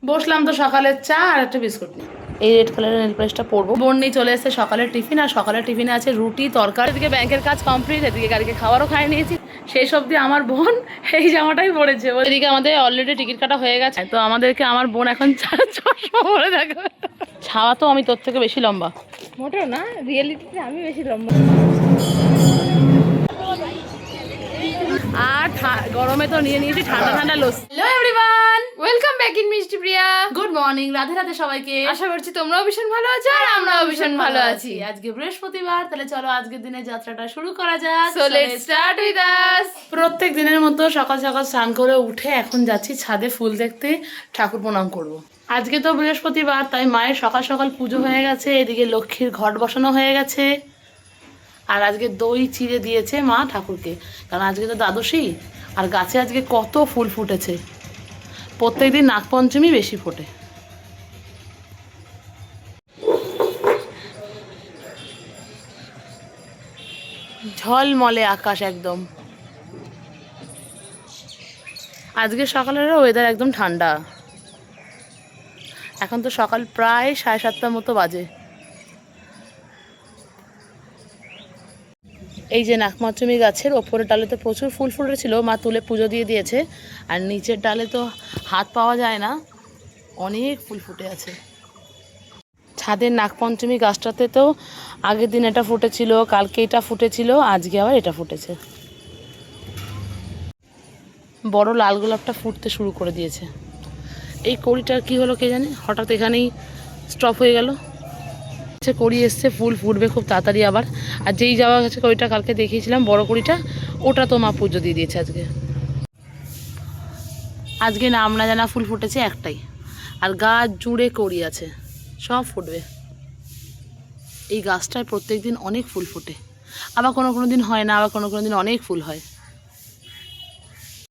বসলাম তো সকালের চা আর একটা বিস্কুট নিয়ে। এই রেড কালারের নেল পালিশটা পরবো। বোন নিয়ে চলে এসেছে সকালের টিফিন, আর সকালের টিফিনে আছে রুটি তরকারি। এদিকে ব্যাংকের কাজ কমপ্লিট, এদিকে গাড়িকে খাবারও খাই নিয়েছি। সেই সব দিয়ে আমার বোন এই জামাটাই পরেছে। এদিকে আমাদের অলরেডি টিকিট কাটা হয়ে গেছে, তো আমাদেরকে আমার বোন এখন চশমা পরে দেখবে। ছাওয়া তো আমি তোর থেকে বেশি লম্বা। মোটেও না, রিয়েলিটিতে আমি বেশি লম্বা। আর গরমে তো নিয়ে নিয়েছি ঠান্ডা ঠান্ডা lassi. Hello everyone, welcome back in মিষ্টি প্রিয়া। গুড মর্নিং, রাধে রাধে সবাইকে। আশা করছি তোমরাও ভীষণ ভালো আছো আর আমরাও ভীষণ ভালো আছি। আজকে বৃহস্পতিবার, তাহলে চলো আজকের দিনের যাত্রাটা শুরু করা যাক। So let's start with us. প্রত্যেক দিনের মতো সকাল সকাল স্নান করে উঠে এখন যাচ্ছি ছাদে ফুল দেখতে, ঠাকুর প্রণাম করব। আজকে তো বৃহস্পতিবার, তাই মায়ের সকাল সকাল পুজো হয়ে গেছে, এদিকে লক্ষ্মীর ঘট বসানো হয়ে গেছে। আর আজকে দই চিড়ে দিয়েছে মা ঠাকুরকে, কারণ আজকে তো দ্বাদশী। আর গাছে আজকে কত ফুল ফুটেছে, প্রত্যেকদিন নাগপঞ্চমী বেশি ফোটে। ঝলমলে আকাশ একদম। আজকে সকালের ওয়েদার একদম ঠান্ডা। এখন তো সকাল প্রায় 7:30 মতো বাজে। এই যে নাগপঞ্চমী গাছের ওপরের ডালে তো প্রচুর ফুল ফুটেছিল, মা তুলে পুজো দিয়ে দিয়েছে। আর নিচের ডালে তো হাত পাওয়া যায় না, অনেক ফুল ফুটে আছে। ছাদের নাগপঞ্চমী গাছটাতে তো আগের দিন এটা ফুটেছিল, কালকে এটা ফুটেছিল, আজকে আবার এটা ফুটেছে। বড় লাল গোলাপটা ফুটতে শুরু করে দিয়েছে। এই কড়িটার কি হলো কে জানে, হঠাৎ এখানেই স্টপ হয়ে গেল। কড়ি এসছে, ফুল ফুটবে খুব তাড়াতাড়ি আবার। আর যেই যাওয়া গেছে কড়িটা কালকে দেখিয়েছিলাম বড় কড়িটা, ওটা তো মা পুজো দিয়ে দিয়েছে আজকে। আজকে নাম না জানা ফুল ফুটেছে একটাই, আর গাছ জুড়ে কড়ি আছে, সব ফুটবে। এই গাছটায় প্রত্যেক দিন অনেক ফুল ফোটে, আবার কোনো কোনো দিন হয় না, আবার কোনো কোনো দিন অনেক ফুল হয়।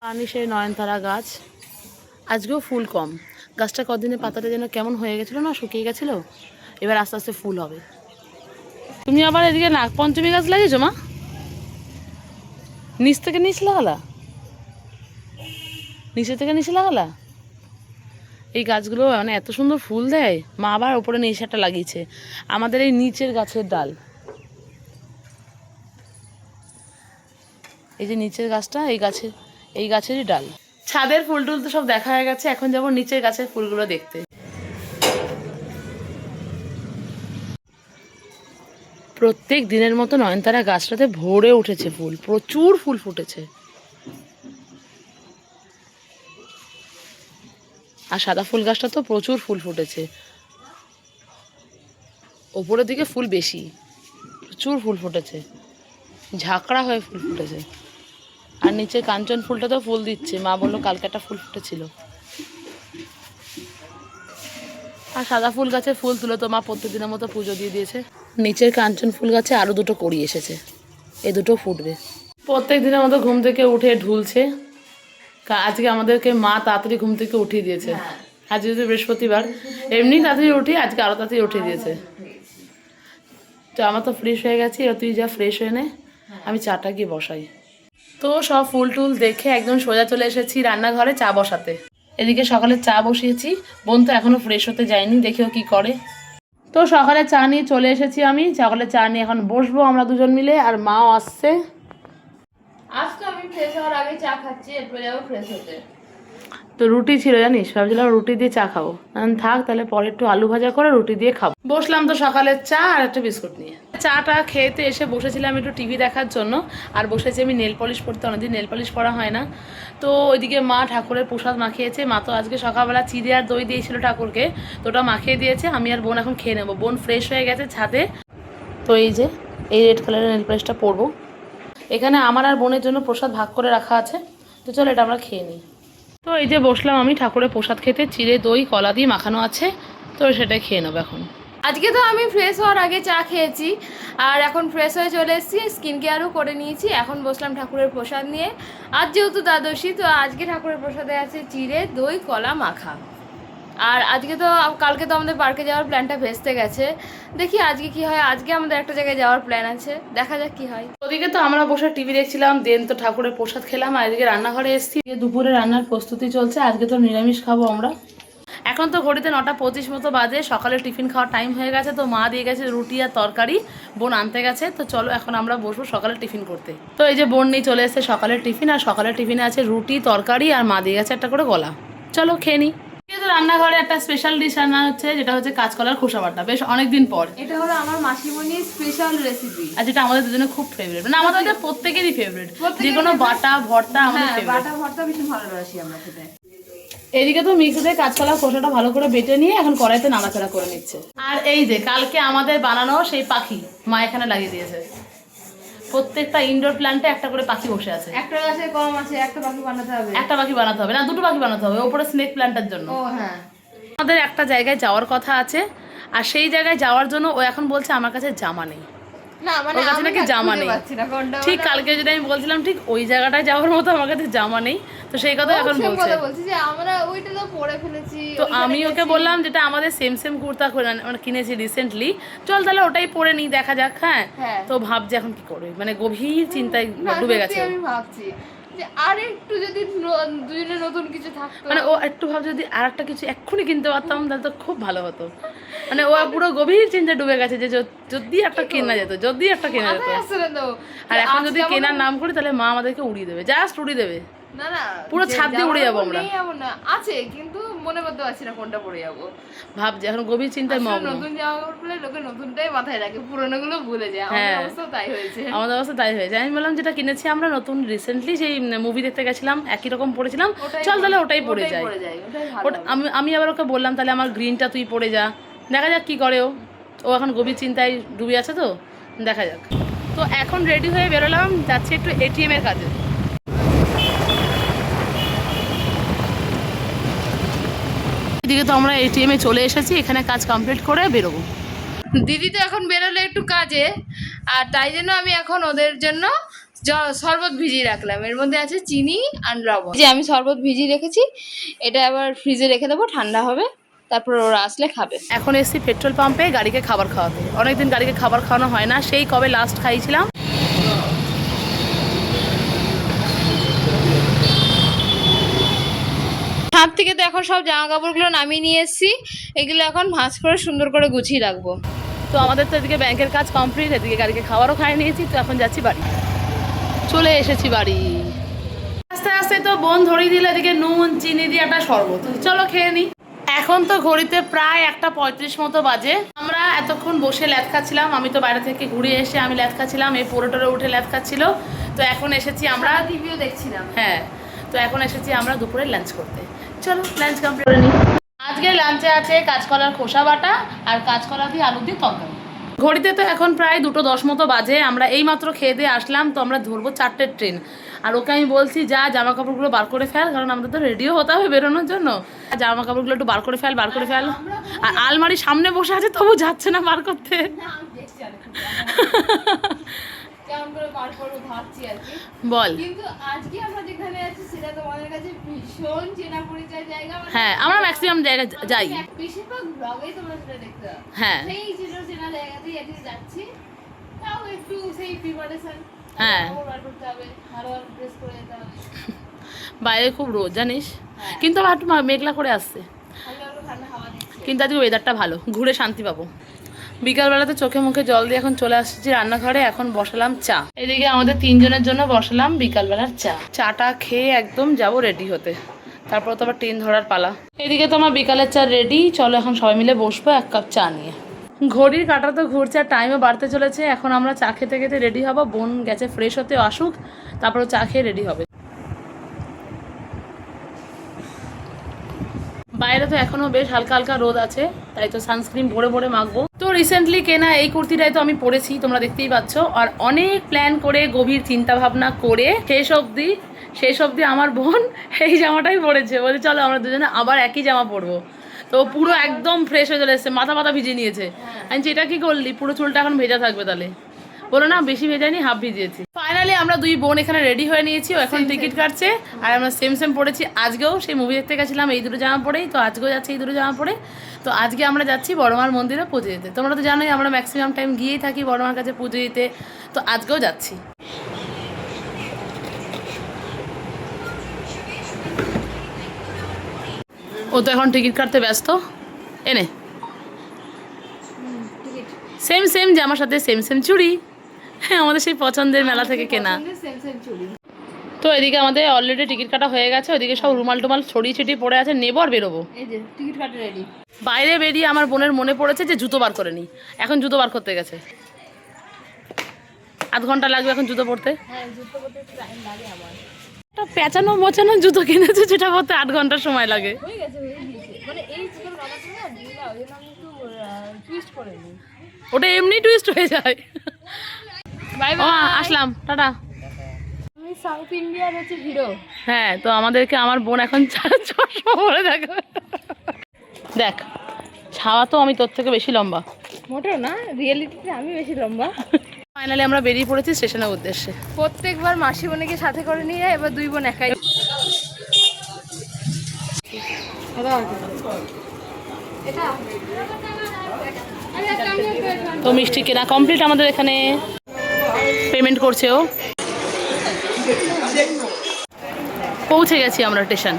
পানি সেই নয়নতারা গাছ, আজকেও ফুল কম। গাছটা কদিনে পাতাটা যেন কেমন হয়ে গেছিলো না, শুকিয়ে গেছিলো। এবার আস্তে আস্তে ফুল হবে। তুমি আবার এদিকে নাগপঞ্চমী গাছ লাগিয়েছো মা? নিচ থেকে নিচ লাগালা, নিচে থেকে নিচে লাগালা? এই গাছগুলো মানে এত সুন্দর ফুল দেয়। মা আবার ওপরে নিচে একটা লাগিয়েছে, আমাদের এই নিচের গাছের ডাল। এই যে নিচের গাছটা, এই গাছেরই ডাল। ছাদের ফুল টুল তো সব দেখা হয়ে গেছে, এখন যাবো নিচের গাছের ফুলগুলো দেখতে। প্রত্যেক দিনের মতো নয়নতারা গাছটাতে ভরে উঠেছে ফুল, প্রচুর ফুল ফুটেছে। আর সাদা ফুল গাছটা তো প্রচুর ফুল ফুটেছে, ওপরের দিকে ফুল বেশি, প্রচুর ফুল ফুটেছে, ঝাঁকড়া হয়ে ফুল ফুটেছে। আর নিচে কাঞ্চন ফুলটা তো ফুল দিচ্ছে, মা বললো কালকে একটা ফুল ফুটেছিল। আর সাদা ফুল গাছে ফুল তুলে তো মা প্রত্যেকদিনের মতো পুজো দিয়ে দিয়েছে। নিচের কাঞ্চন ফুল গাছে আরও দুটো কড়ি এসেছে, এ দুটো ফুটবে। প্রত্যেক দিনের মতো ঘুম থেকে উঠে ঢুলছে। আজকে আমাদেরকে মা তাড়াতাড়ি ঘুম থেকে উঠিয়ে দিয়েছে। আজ যদি বৃহস্পতিবার, এমনি তাড়াতাড়ি উঠি, আজকে আরও তাড়াতাড়ি উঠিয়ে দিয়েছে। তো আমার তো ফ্রেশ হয়ে গেছি, এবার তুই যা ফ্রেশ হয়ে নে, আমি চাটা গিয়ে বসাই। তো সব ফুল টুল দেখে একদম সোজা চলে এসেছি রান্নাঘরে চা বসাতে। এদিকে সকালে চা বসিয়েছি, বোন তো এখনও ফ্রেশ হতে যায়নি, দেখেও কি করে। তো সকালে চা নিয়ে চলে এসেছি আমি, সকালে চা নিয়ে এখন বসবো আমরা দুজন মিলে, আর মাও আসছে। আজ তো আমি ফ্রেশ হওয়ার আগে চা খাচ্ছি, এরপরে যাবো ফ্রেশ হতে। তো রুটি ছিল জানিস, ভাবছিলাম রুটি দিয়ে চা খাবো। থাক তাহলে পরে একটু আলু ভাজা করে রুটি দিয়ে খাবো। বসলাম তো সকালের চা আর একটা বিস্কুট নিয়ে। চাটা খেতে এসে বসেছিলাম একটু টিভি দেখার জন্য, আর বসেছি আমি নেল পলিশ করতে, অনেকদিন নেল পলিশ করা হয় না। তো ওইদিকে মা ঠাকুরের প্রসাদ মাখিয়েছে, মা তো আজকে সকালবেলা চিড়ে আর দই দিয়েছিল ঠাকুরকে, তো ওটা মাখিয়ে দিয়েছে। আমি আর বোন এখন খেয়ে নেবো। বোন ফ্রেশ হয়ে গেছে ছাদে। তো এই যে এই রেড কালারের নেল পলিশটা পরবো। এখানে আমার আর বোনের জন্য প্রসাদ ভাগ করে রাখা আছে, তো চলো এটা আমরা খেয়ে নিই। তো এই যে বসলাম আমি ঠাকুরের প্রসাদ খেতে, চিড়ে দই কলা দিয়ে মাখানো আছে, তো সেটাই খেয়ে নেবো এখন। আজকে তো আমি ফ্রেশ হওয়ার আগে চা খেয়েছি, আর এখন ফ্রেশ হয়ে চলে এসেছি, স্কিন কেয়ারও করে নিয়েছি। এখন বসলাম ঠাকুরের প্রসাদ নিয়ে। আজ যেহেতু দ্বাদশী, তো আজকে ঠাকুরের প্রসাদে আছে চিড়ে দই কলা মাখা। আর আজকে তো কালকে তো আমাদের পার্কে যাওয়ার প্ল্যানটা ভেস্তে গেছে, দেখি আজকে কি হয়। আজকে আমাদের একটা জায়গায় যাওয়ার প্ল্যান আছে, দেখা যাক কি হয়। ওদিকে তো আমরা বসে টিভি দেখছিলাম, দেন তো ঠাকুরের প্রসাদ খেলাম, আর এদিকে রান্নাঘরে এসেছি, দুপুরে রান্নার প্রস্তুতি চলছে। আজকে তো নিরামিষ খাবো আমরা। এখন তো ঘড়িতে 9:25 মতো বাজে, সকালে টিফিন খাওয়ার টাইম হয়ে গেছে। তো মা দিয়ে গেছে রুটি আর তরকারি, বোন আনতে গেছে। তো চলো এখন আমরা বসবো সকালে টিফিন করতে। তো এই যে বোন নিয়ে চলে এসেছে সকালের টিফিন, আর সকালের টিফিনে আছে রুটি তরকারি, আর মা দিয়ে গেছে একটা করে কলা। চলো খেয়ে নিই। তো রান্নাঘরে একটা স্পেশাল ডিশ রান্না হচ্ছে, যেটা হচ্ছে কাঁচকলার খোসা বাটা, বেশ অনেকদিন পর। এটা হলো আমার মাসিমণির স্পেশাল রেসিপি, আর যেটা আমাদের দুজনে খুব ফেভারিট, মানে আমাদের প্রত্যেকেরই ফেভারিট। যে কোনো বাটা ভর্তা আমাদের ফেভারিট। বাটা ভর্তা ভীষণ ভালোবাসি আমরা খেতে। এদিকে তো মিক্সিতে কাঁচকলার খোসাটা ভালো করে বেটে নিয়ে এখন কড়াইতে নাড়াচাড়া করে নিচ্ছে। আর এই যে কালকে আমাদের বানানো সেই পাখি মা এখানে লাগিয়ে দিয়েছে। প্রত্যেকটা ইনডোর প্ল্যান্টে একটা করে পাখি বসে আছে। একটা গাছে কম আছে, একটা পাখি বানাতে হবে। একটা পাখি বানাতে হবে না, দুটো পাখি বানাতে হবে, ওপরে স্নেক প্ল্যান্টের জন্য। ও হ্যাঁ, আমাদের একটা জায়গায় যাওয়ার কথা আছে, আর সেই জায়গায় যাওয়ার জন্য ও এখন বলছে আমার কাছে জামা নেই। না মানে ওর কাছে নাকি জামা নেই। ঠিক কালকে যেটা আমি বলছিলাম ঠিক ওই জায়গাটায় যাওয়ার মতো আমার কাছে জামা নেই। তো সেই কথা এখন বলছে যে আমরা ওইটা তো পরে ফেলেছি। তো আমি ওকে বললাম যেটা আমাদের সেম সেম কুর্তা মানে কিনেছি রিসেন্টলি, চল তাহলে ওটাই পরে নিই, দেখা যাক। হ্যাঁ, তো ভাবছি এখন কি করবে, মানে গভীর চিন্তায় ডুবে গেছে। আমি ভাবছি যে আর একটু যদি দুজনের নতুন কিছু থাকতো, মানে ও একটু ভাব যদি আর একটা কিছু এক্ষুনি কিনতে পারতাম তাহলে তো খুব ভালো হতো। মানে ও পুরো গভীর চিন্তায় ডুবে গেছে যে যদি একটা কেনা যেত, যদি একটা কেনা যেত। আর এখন যদি কেনার নাম করি তাহলে মা আমাদেরকে উড়িয়ে দেবে, জাস্ট উড়িয়ে দেবে। না না, পুরো ছাদ দিয়ে উড়ে যাবো আমরা। না আছে, কিন্তু মনে করতে পারছি না কোনটা পরে যাবো। ভাবছি এখন গভীর চিন্তায় মগ্ন। নতুন জামা কাপড় পরলে লোকে নতুনটাই মাথায় রাখে, পুরনো গুলো ভুলে যায়। আমাদের অবস্থা তাই হয়েছে। আমাদের অবস্থা তাই হয়েছে। আমি বললাম যেটা কিনেছি আমরা নতুন রিসেন্টলি, সেই মুভি দেখতে গেছিলাম, একই রকম পরেছিলাম, চল তাহলে ওটাই পরে যাই। আমি আবার ওকে বললাম তাহলে আমার গ্রিনটা তুই পরে যা, দেখা যাক কি করে ও এখন গভীর চিন্তায় ডুবে আছে, তো দেখা যাক। তো এখন রেডি হয়ে বেরোলাম, যাচ্ছি একটু এটিএম এর কাজে। এদিকে তো আমরা এটিএমে চলে এসেছি, এখানে কাজ কমপ্লিট করে বেরোবো। দিদি তো এখন বেরোলো একটু কাজে, আর তাই জন্য আমি এখন ওদের জন্য শরবত ভিজিয়ে রাখলাম। এর মধ্যে আছে চিনি আর লবণ। যে আমি শরবত ভিজিয়ে রেখেছি, এটা আবার ফ্রিজে রেখে দেবো, ঠান্ডা হবে, তারপর ওরা আসলে খাবে। এখন এসেছি পেট্রোল পাম্পে গাড়িকে খাবার খাওয়াতে। অনেকদিন গাড়িকে খাবার খাওয়ানো হয় না, সেই কবে লাস্ট খাইয়েছিলাম। ছাদ থেকে তো এখন সব জামা কাপড়গুলো নামিয়ে নিয়ে এসেছি, এগুলো এখন ভাঁজ করে সুন্দর করে গুছিয়ে রাখবো। তো আমাদের তো এদিকে ব্যাংকের কাজ কমপ্লিট, এদিকে গাড়িকে খাবারও খাইয়ে নিয়েছি। তো এখন যাচ্ছি বাড়ি, চলে এসেছি বাড়ি। আস্তে আস্তে তো বোন ধরিয়ে দিল এদিকে নুন চিনি দিয়ে একটা শরবত, চলো খেয়ে নিই। এখন তো ঘড়িতে প্রায় 1:35 মতো বাজে। আমরা এতক্ষণ বসে ল্যাদ খাচ্ছিলাম, আমি তো বাইরে থেকে ঘুরে এসে আমি ল্যাদ খাচ্ছিলাম, এই পোড়োটোরে উঠে ল্যাদ খাচ্ছিল। তো এখন এসেছি আমরা, টিভিও দেখছিলাম। হ্যাঁ, তো এখন এসেছি আমরা দুপুরে লাঞ্চ করতে। চলো লাঞ্চ কমপ্লিট করে নিই। আজকে লাঞ্চে আছে কাঁচকলার খোসা বাটা আর কাঁচকলা দিয়ে আলু দিয়ে তরকারি। ঘড়িতে তো এখন প্রায় 2:10 মতো বাজে। আমরা এইমাত্র খেয়ে দিয়ে আসলাম, তো আমরা ধরবো 4টের ট্রেন। আর ওকে আমি বলছি যা জামা কাপড়গুলো বার করে ফেল, কারণ আমাদের তো রেডিও হতে হবে বেরোনোর জন্য। জামা কাপড়গুলো একটু বার করে ফেল। আর আলমারির সামনে বসে আছে, তবু যাচ্ছে না বার করতে। বল। কিন্তু আজকে আমরা যেখানে আছি সেটা তোমাদের কাছে ভীষণ চেনা পরিচয় জায়গা। হ্যাঁ, আমরা ম্যাক্সিমাম জায়গা যাই, বেশিরভাগ ব্লগেই তোমরা সেটা দেখতে পাও। হ্যাঁ, সেই চেনা জায়গাতেই আজকে যাচ্ছি। তাও একটু সেই প্রিপারেশন, হ্যাঁ, করতে হবে, ভালো ড্রেস করে যেতে হবে। বাইরে খুব রোদ জানিস, কিন্তু আবার একটু মেঘলা করে আসছে, ঠান্ডা হাওয়া দিচ্ছে। কিন্তু আজকে ওয়েদারটা ভালো, ঘুরে শান্তি পাবো। বিকালবেলাতে চোখে মুখে জল দিয়ে এখন চলে আসছি রান্নাঘরে। এখন বসালাম চা, এদিকে আমাদের 3 জনের জন্য বসালাম বিকালবেলার চা। চাটা খেয়ে একদম যাব রেডি হতে, তারপর তো আবার ট্রেন ধরার পালা। এদিকে তো আমার বিকালের চা রেডি, চলো এখন সবাই মিলে বসবো 1 কাপ চা নিয়ে। ঘড়ির কাঁটা তো ঘুরছে আর টাইমও বাড়তে চলেছে। এখন আমরা চা খেতে খেতে রেডি হবো। বোন গেছে ফ্রেশ হতে, আসুক, তারপর চা খেয়ে রেডি হবে। বাইরে তো এখনো বেশ হালকা হালকা রোদ আছে, তাই তো সানস্ক্রিন ভরে ভরে মাখবো। তো রিসেন্টলি কেনা এই কুর্তিটাই তো আমি পরেছি, তোমরা দেখতেই পাচ্ছ। আর অনেক প্ল্যান করে গভীর চিন্তা ভাবনা করে শেষ অবধি আমার বোন এই জামাটাই পরেছে। বলে চলো আমরা দুজনে আবার একই জামা পরবো। তো পুরো একদম ফ্রেশ হয়ে চলে এসছে, মাথা ভিজিয়ে নিয়েছে। আমি এটা কি করলি, পুরো চুলটা এখন ভেজা থাকবে তাহলে? বলো না বেশি ভেজাইনি, হাফ ভিজিয়েছি। ফাইনালি আমরা 2 বোন এখানে রেডি হয়ে নিয়েছি, ও এখন টিকিট কাটছে। আর আমরা সেম পড়েছি। আজকেও সেই মুভি দেখতে গেছিলাম এই 2 জামা পরেই, তো আজকেও যাচ্ছি এই 2 জামা পরে। তো আজকে আমরা যাচ্ছি বড়মার মন্দিরে পুজো দিতে। তোমরা তো জানোই আমরা ম্যাক্সিমাম টাইম গিয়েই থাকি বড়মার কাছে পুজো দিতে, তো আজকেও যাচ্ছি। ও তো এখন টিকিট কাটতে ব্যস্ত। এনে সেম সেম জামার সাথে সেম সেম চুড়ি, হ্যাঁ আমাদের সেই পছন্দের মেলা থেকে কেনা। তো এদিকে আমাদের অলরেডি টিকিট কাটা হয়ে গেছে, ওইদিকে সব রুমাল টুমাল ছড়িয়ে ছিটিয়ে পড়ে আছে, নেবো আর বেরোবো। এই যে টিকিট কাটা রেডি। বাইরে বেরিয়ে আমার বোনের মনে পড়েছে যে জুতো বার করে নিই, এখন জুতো বার করতে গেছে। আধ ঘন্টা লাগবে এখন জুতো পরতে। হ্যাঁ জুতো পরতে একটু টাইম লাগে আমার। একটা পেঁচানো মোচানো জুতো কিনেছে যেটা পরতে 8 ঘন্টা সময় লাগে। হয়ে গেছে, হয়ে গিয়েছে। মানে এই জুতোর কাটাটা না ঢিলা, ওই জন্য আমি একটু টুইস্ট করে নিই। ওটা এমনি টুইস্ট হয়ে যায়। বাই ও বাই, আসলাম, টাটা। আমি সাউথ ইন্ডিয়ার হচ্ছে হিরো। হ্যাঁ তো আমাদেরকে আমার বোন এখন চশমা পরে দেখো, দেখ ছাওয়া তো আমি তোর থেকে বেশি লম্বা। মোটেও না, রিয়েলিটিতে আমি বেশি লম্বা। ফাইনালি আমরা বেরিয়ে পড়েছি স্টেশনের উদ্দেশ্যে। প্রত্যেকবার মাসি বোনকে সাথে করে নিয়ে যায়, এবার দুই বোন একাই। তো মিষ্টি কেনা কমপ্লিট আমাদের এখানে, পেমেন্ট করছে ও। পৌঁছে গেছি আমরা স্টেশন,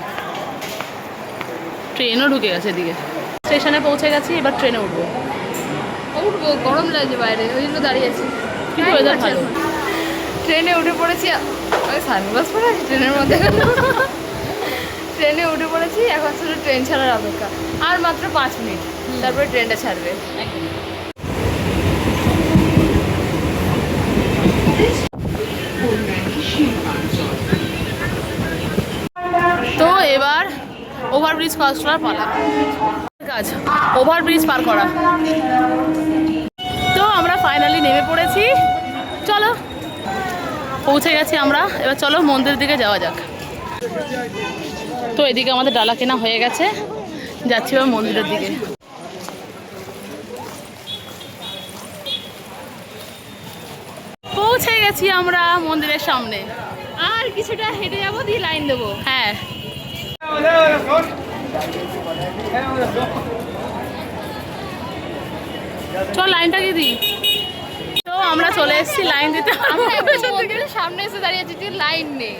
ট্রেনও ঢুকে গেছে এদিকে। স্টেশনে পৌঁছে গেছি, এবার ট্রেনে উঠবো। উঠবো, গরম লাগছে বাইরে, ওই জন্য দাঁড়িয়ে আছি। কিন্তু ওয়েদার ভালো। ট্রেনে উঠে পড়েছি, ওই সানগ্লাস পরে আছি ট্রেনের মধ্যে। ট্রেনে উঠে পড়েছি, এখন শুধু ট্রেন ছাড়ার অপেক্ষা। আর মাত্র 5 মিনিট, তারপরে ট্রেনটা ছাড়বে। তো এবার ওভারব্রিজ ক্রস করার পালা, কাজ ওভারব্রিজ পার করা। তো আমরা ফাইনালি নেমে পড়েছি, চলো পৌঁছে গেছি আমরা। এবার চলো মন্দিরের দিকে যাওয়া যাক। তো এদিকে আমাদের ডালা কেনা হয়ে গেছে, যাচ্ছি এবার মন্দিরের দিকে। পৌঁছে গেছি আমরা মন্দিরের সামনে, আর কিছুটা হেঁটে যাবো, দিয়ে লাইন দেবো। হ্যাঁ চল লাইনটাকে দিই। তো আমরা চলে এসেছি লাইন দিতে। আমরা এখন মন্দিরের সামনে এসে দাঁড়িয়ে আছি, লাইন নেই।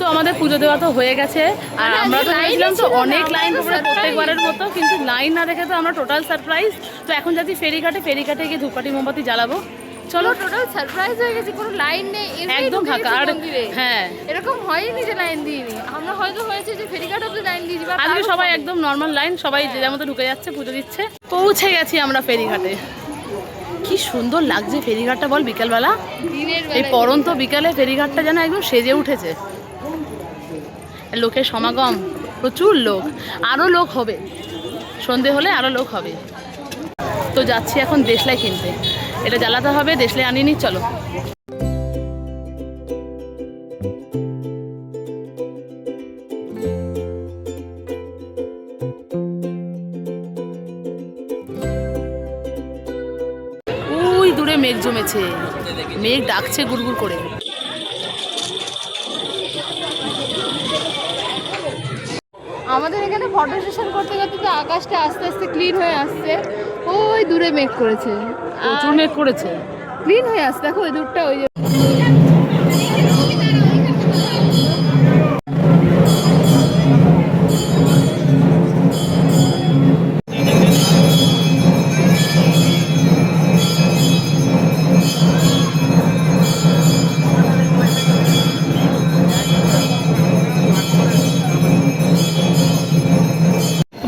তো আমাদের পুজো দেওয়া তো হয়ে গেছে, আর মানে আমরা তো লাইন ভেবেছিলাম তো ছিল না, অনেক লাইন আমরা তো পড়ে প্রত্যেকবারের surprise। মতো, কিন্তু লাইন না দেখে তো আমরা টোটাল সারপ্রাইজ। তো এখন যাচ্ছি ফেরিঘাটে, ফেরিঘাটে গিয়ে ধূপকাঠি মোমবাতি জ্বালাবো। চলো, টোটাল সারপ্রাইজ হয়ে গেছে, কোনো লাইন নেই, এমনি একদম ঢুকে ফাঁকা। গেছি আর মন্দিরে। হ্যাঁ এরকম হয়নি যে লাইন দিইনি, আমরা হয়তো হয়েছে যে ফেরিঘাট অব্দি লাইন দিয়েছি। বা আজকে তারও সবাই কম। একদম নর্মাল লাইন, সবাই যে যার মতো ঢুকে যাচ্ছে, পুজো দিচ্ছে। পৌঁছে গেছি আমরা ফেরিঘাটে। কি সুন্দর লাগছে ফেরিঘাটটা বল বিকেলবেলা, দিনের এই বেলায় পরন্ত বিকালে ফেরিঘাটটা যেন একদম সেজে উঠেছে। লোকের সমাগম, প্রচুর লোক, আরও লোক হবে, সন্ধে হলে আরও লোক হবে। তো যাচ্ছি এখন দেশলাই কিনতে, এটা জ্বালাতে হবে, দেশলাই আনিনি। চলো ওই দূরে মেঘ জমেছে, মেঘ ডাকছে গুড়গুড় করে। আমাদের এখানে ফটো সেশন করতে করতে তো আকাশটা আস্তে আস্তে ক্লিন হয়ে আসছে। ওই দূরে মেঘ করেছে, প্রচুর মেঘ করেছে। ক্লিন হয়ে আসছে, দেখো ওই দূরটা, ওই যে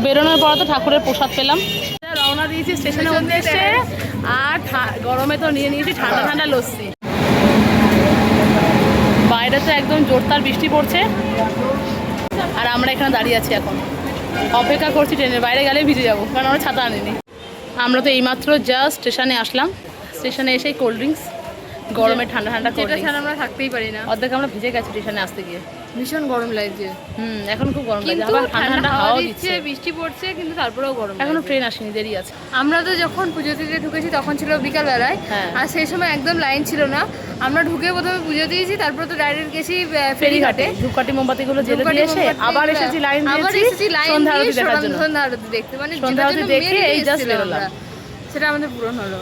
বেরোনোর পর তো ঠাকুরের প্রসাদ পেলাম, রওনা দিয়েছি স্টেশনের উদ্দেশ্যে। আর গরমে তো নিয়ে নিয়েছি ঠান্ডা ঠান্ডা লস্যি। বাইরে তো একদম জোরদার বৃষ্টি পড়ছে, আর আমরা এখানে দাঁড়িয়ে আছি এখন, অপেক্ষা করছি ট্রেনের। বাইরে গেলে ভিজে যাবো, কারণ আমরা ছাতা আনিনি। আমরা তো এইমাত্র জাস্ট স্টেশনে আসলাম, স্টেশনে এসেই কোল্ড ড্রিঙ্কস, গরমে ঠান্ডা ঠান্ডা কোল্ড যেটা ছাড়া ড্রিঙ্কস। আমরা থাকতেই পারি না। অর্ধেক আমরা ভিজে গেছি স্টেশনে আসতে গিয়ে। ভীষণ গরম লাগছে, এখন খুব গরম লাগছে, কিন্তু আবার ঠান্ডা ঠান্ডা হাওয়া দিচ্ছে। বৃষ্টি পড়ছে, কিন্তু তারপরেও গরম এখনো লাগছে। ট্রেন আসেনি, দেরি আছে। আমরা তো যখন পুজো দিতে ঢুকেছি তখন ছিল বিকালবেলায়, হ্যাঁ। আর সেই সময় একদম লাইন ছিল না। আমরা ঢুকে প্রথমে পুজো দিয়েছি, তারপর তো ডাইরেক্ট গেছি ফেরিঘাটে ধূপকাঠি মোমবাতিগুলো জেলে দিয়ে এসে আবার এসেছি লাইন দিয়েছি সন্ধ্যা আরতি দেখার জন্য। সন্ধ্যা আরতি দেখতে, মানে সন্ধ্যা যেটার আরতি জন্য দেখে মেনলি এই জাস্ট এসেছিলাম বেরোলাম। আমরা, সেটা আমাদের পূরণ হলো।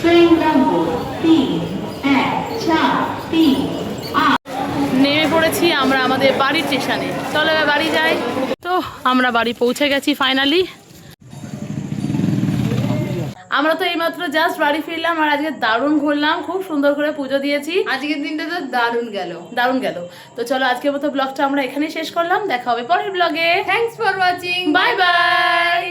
ট্রেন নম্বর 31438। নেমে পড়েছি আমরা আমাদের বাড়ির স্টেশনে। চলো এবার বাড়ি যাই। তো আমরা বাড়ি পৌঁছে গেছি ফাইনালি। আমরা তো এইমাত্র জাস্ট বাড়ি ফিরলাম, আর আজকে দারুণ ঘুরলাম, খুব সুন্দর করে পুজো দিয়েছি। আজকের দিনটা তো দারুণ গেল। তো চলো আজকের মতো ব্লগটা আমরা এখানেই শেষ করলাম, দেখা হবে পরের ব্লগে। Thanks for watching, bye bye.